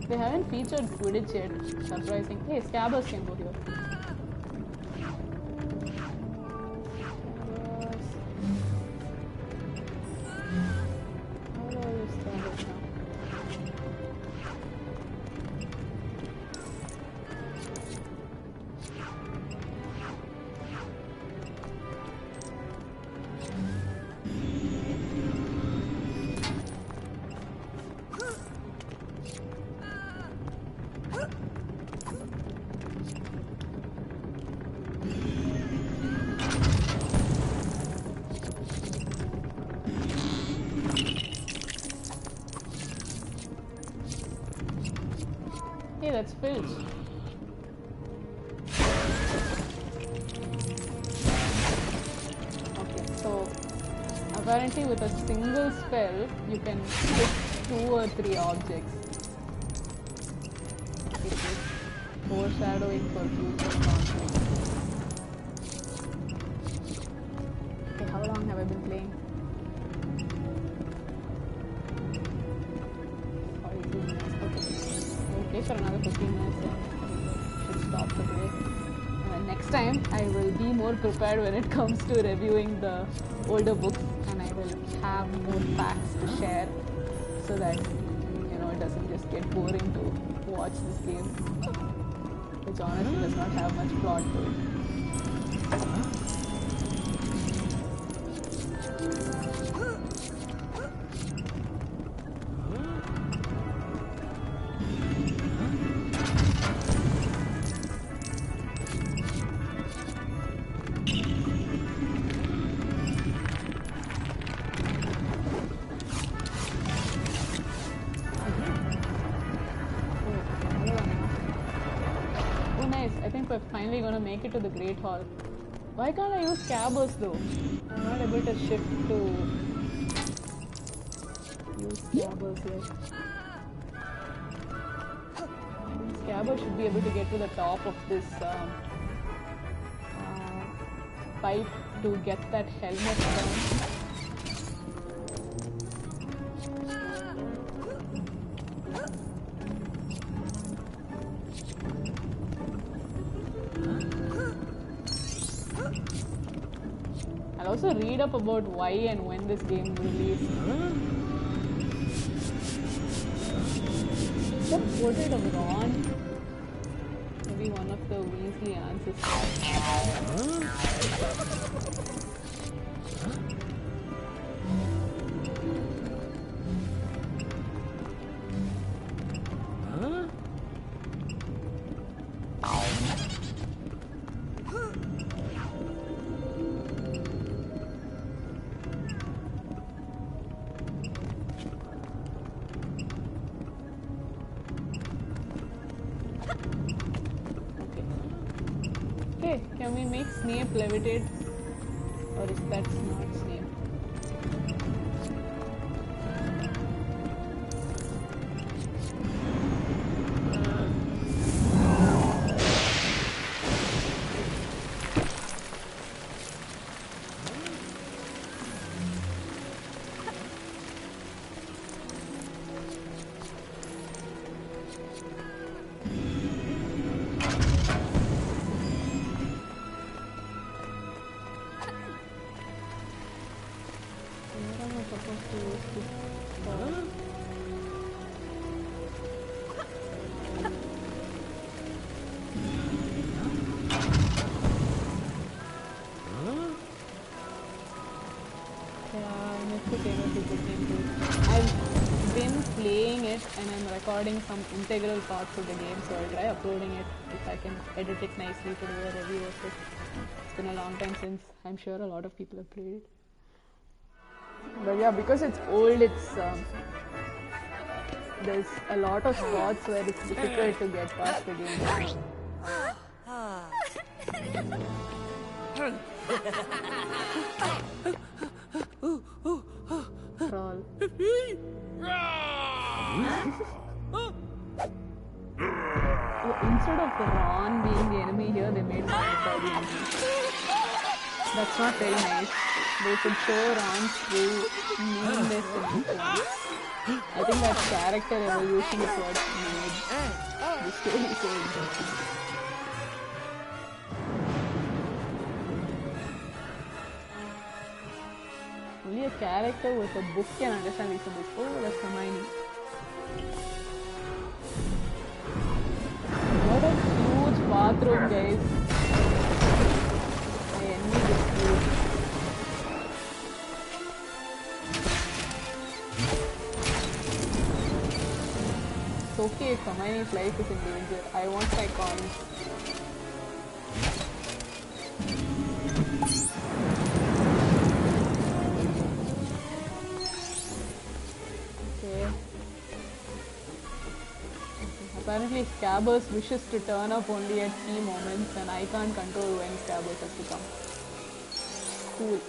They haven't featured Quidditch yet, surprising. Hey, Scabbers can go here. Yes. let's filch. Okay, so apparently with a single spell, you can hit 2 or 3 objects. It is foreshadowing for future conflict. Okay, how long have I been playing? 42 minutes. Okay, I'll play for another 15 minutes and should stop for today. Next time, I will be more prepared when it comes to reviewing the older books, and I will have more facts to share so that it doesn't just get boring to watch this game, which honestly does not have much plot to it. I think we're finally gonna make it to the Great Hall. Why can't I use scabbers though? I'm not able to shift to use scabbers yet. Scabber should be able to get to the top of this pipe to get that helmet down. I'll also read up about why and when this game released. The portrait of Ron? Maybe one of the Weasley ancestors. Okay, can we make Snape levitate? Or is that not Snape? I've been playing it and I'm recording some integral parts of the game, so I'll try uploading it if I can edit it nicely to do a review of it. It's been a long time since I'm sure a lot of people have played it. But yeah, because it's old, there's a lot of spots where it's difficult to get past the game. Troll. Instead of Ron being the enemy here, they made Malfoy the enemy. That's not very nice. They should show Ron's true meanness in this one. I think that character evolution is what made the story so interesting. Only a character with a book can understand these things. Oh, that's Hermione. What a huge bathroom, guys. I envy this view. It's okay if Hermione's life is in danger. I want my coins. Apparently Scabbers wishes to turn up only at key moments and I can't control when Scabbers has to come. Cool.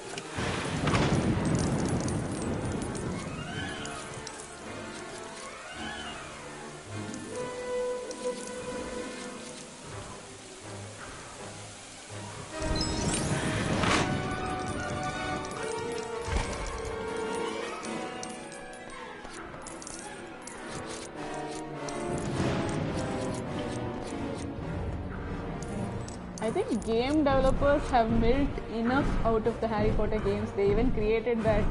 I think game developers have milked enough out of the Harry Potter games. They even created that,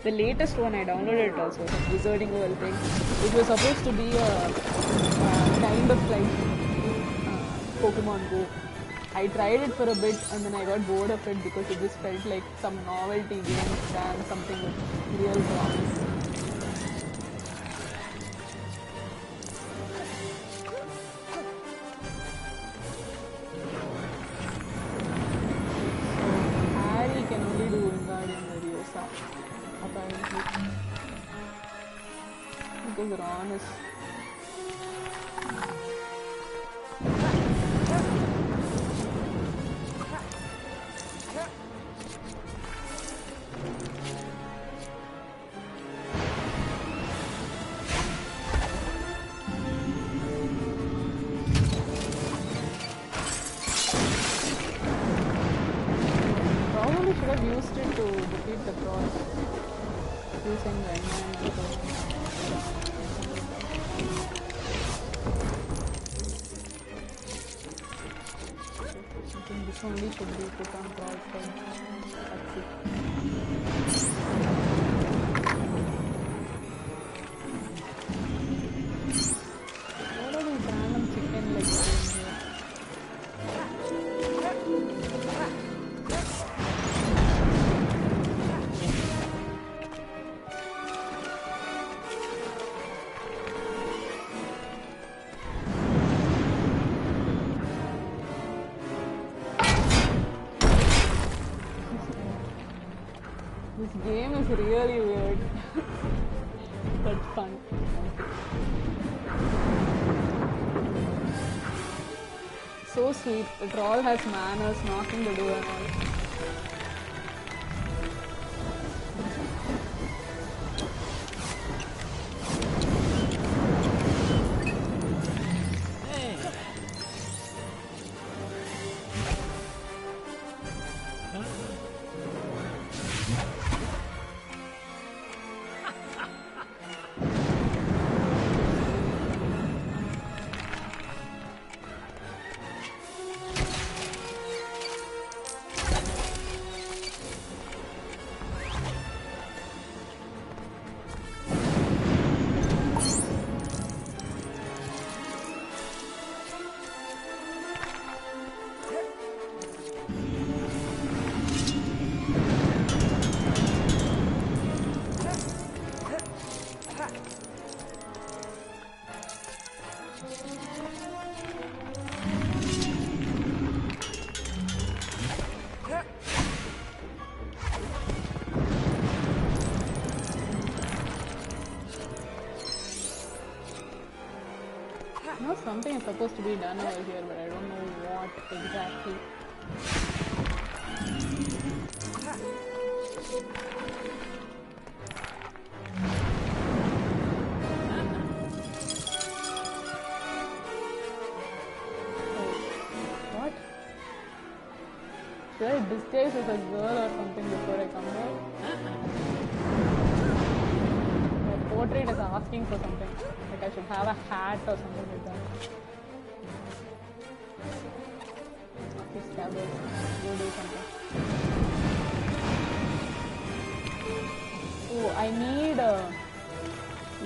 the latest one I downloaded it also, the Wizarding World thing. It was supposed to be a kind of like Pokemon Go. I tried it for a bit and then I got bored of it because it just felt like some novelty game than something with real promise. Apparently. Because Ron is... Probably should have used it to defeat the cross. Using the environmental. I think this only should be put on broadside. That's it. What are these random chicken legs doing here? This game is really weird, but fun. So sweet. The troll has manners, knocking the door and all. I know something is supposed to be done over here, but I don't know what exactly. Oh, what? Should I disguise as a girl or something before I come here? My portrait is asking for something. Like I should have a hat or something like that. Okay, Scabbers, go do something. Oh, I need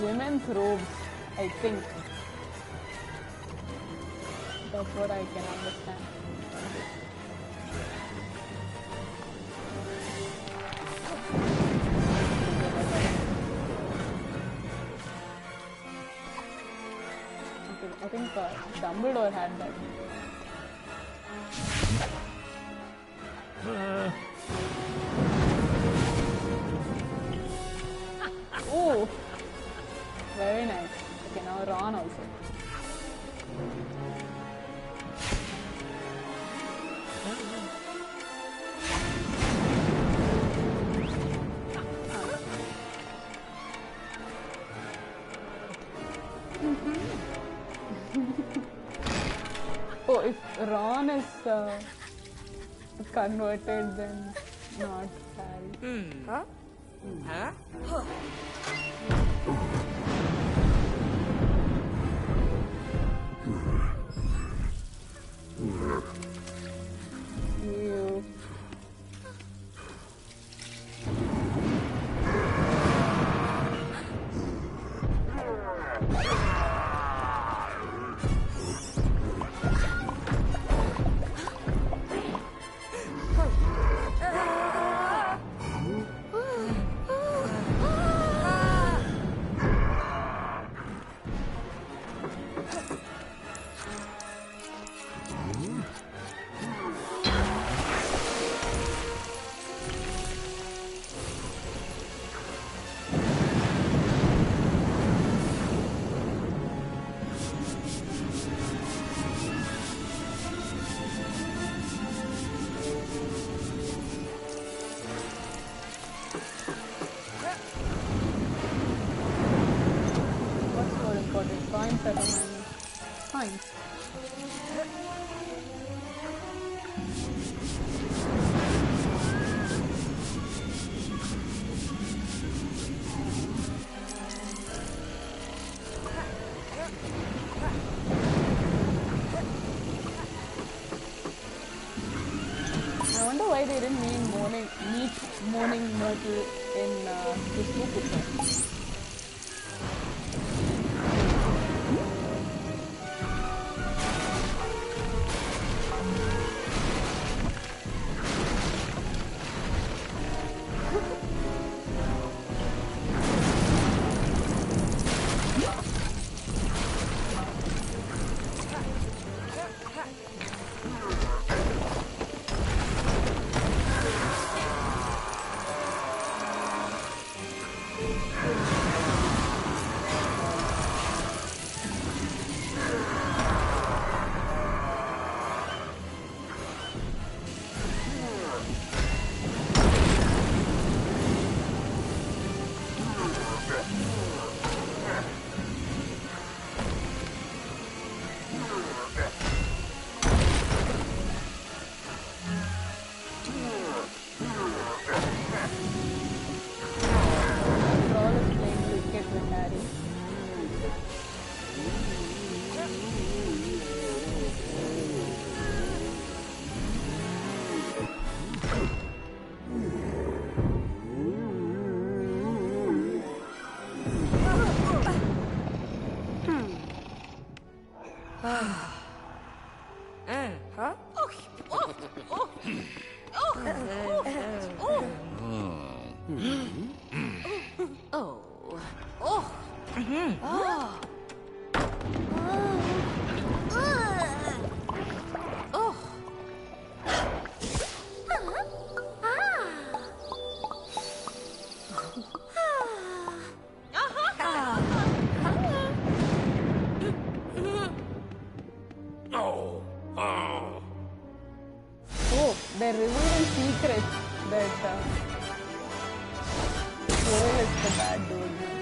women's robes, I think. That's what I can understand. I think Dumbledore had that. Oh, very nice. Okay, now Ron also. if Ron is converted, then not Harry. Huh? Huh? Ew. What's more important, coins or money? Coins. I wonder why they didn't meet Moaning Myrtle in this book. Brawl is playing cricket with Harry. Huh? Oh, they're revealing secrets that Quirrell is the bad dude now.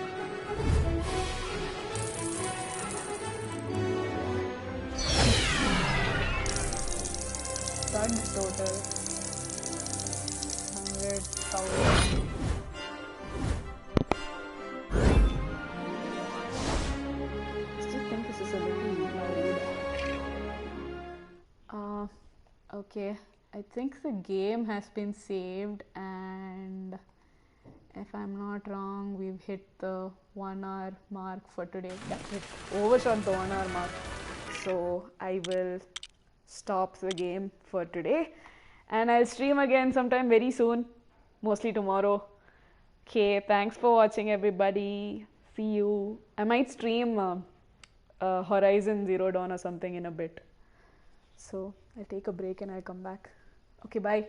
Stud total 100,000. I still think this is a little loud. Okay, I think the game has been saved, and if I'm not wrong, we've hit the 1 hour mark for today. Yeah, we've overshot the 1 hour mark. So I will stop the game for today, and I'll stream again sometime very soon, mostly tomorrow. Okay, thanks for watching, everybody. See you. I might stream Horizon Zero Dawn or something in a bit. So I'll take a break and I'll come back. Okay, bye.